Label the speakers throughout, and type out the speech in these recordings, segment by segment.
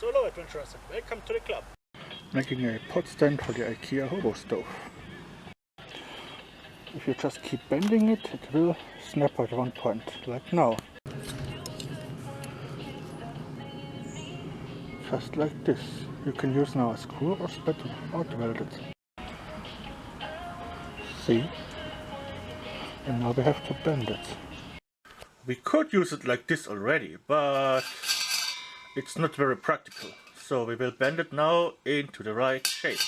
Speaker 1: So hello adventurers and welcome to the club.
Speaker 2: Making a pot stand for the IKEA Hobo Stove. If you just keep bending it, it will snap at one point, like now. Just like this. You can use now a screw or spatula or weld it. See? And now we have to bend it. We could use it like this already, but it's not very practical. So we will bend it now into the right shape.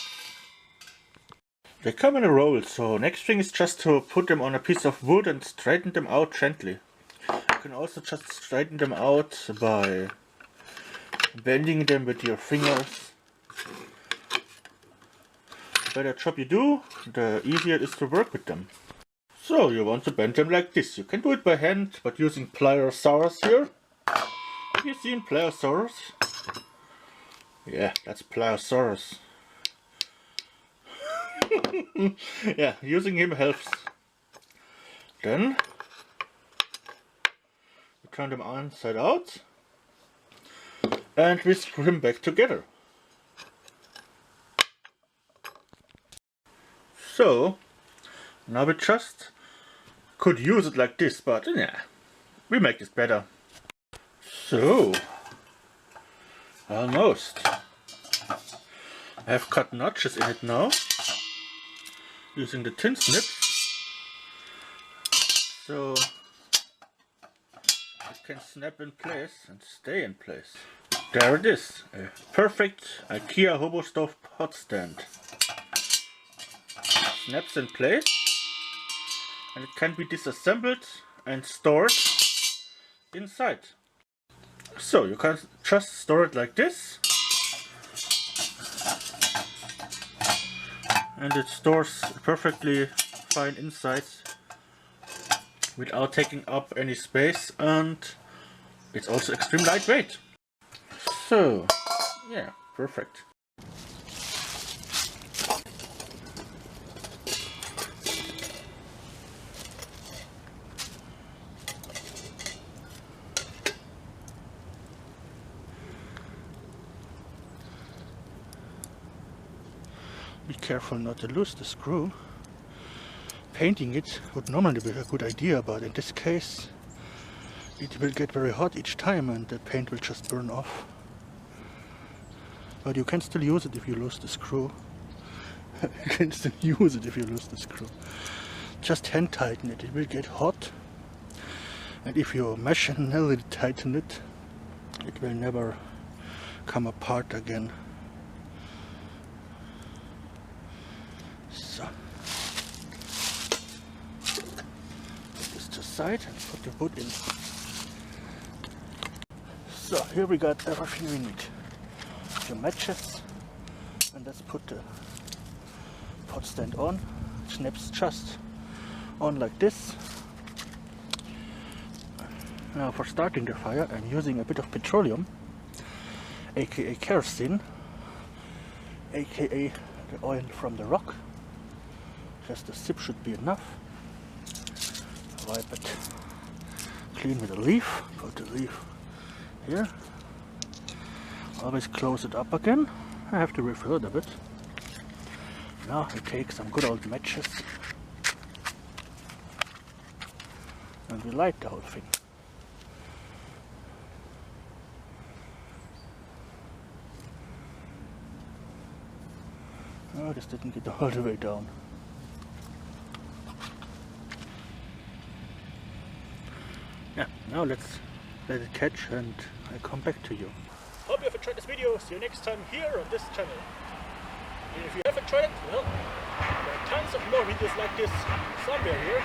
Speaker 2: They come in a roll, so next thing is just to put them on a piece of wood and straighten them out gently. You can also just straighten them out by bending them with your fingers. The better job you do, the easier it is to work with them. So you want to bend them like this. You can do it by hand, but using pliers saws here. Have you seen pliosaurus? Yeah, that's pliosaurus. Yeah, using him helps. Then we turn them inside out and we screw them back together. So now we just could use it like this, but yeah, we make this better. So almost. I have cut notches in it now using the tin snips, so it can snap in place and stay in place. There it is, a perfect IKEA Hobo Stove pot stand. Snaps in place and it can be disassembled and stored inside. So you can just store it like this, and it stores perfectly fine inside without taking up any space, and it's also extremely lightweight. So yeah, perfect. Be careful not to lose the screw. Painting it would normally be a good idea, but in this case it will get very hot each time and the paint will just burn off. But you can still use it if you lose the screw. You can still use it if you lose the screw. Just hand tighten it, it will get hot. And if you machinally tighten it, it will never come apart again. So, put this to the side and put the wood in. So here we got everything we need. A few matches, and let's put the pot stand on. It snaps just on like this. Now for starting the fire I'm using a bit of petroleum, aka kerosene, aka the oil from the rock. Just a sip should be enough. Wipe it clean with a leaf. Put the leaf here. Always close it up again. I have to refill it a bit. Now I take some good old matches and we light the whole thing. Oh, this didn't get all the way down. Yeah, now let's let it catch and I come back to you.
Speaker 1: Hope you have enjoyed this video. See you next time here on this channel. And if you haven't tried it, well, there are tons of more videos like this somewhere here.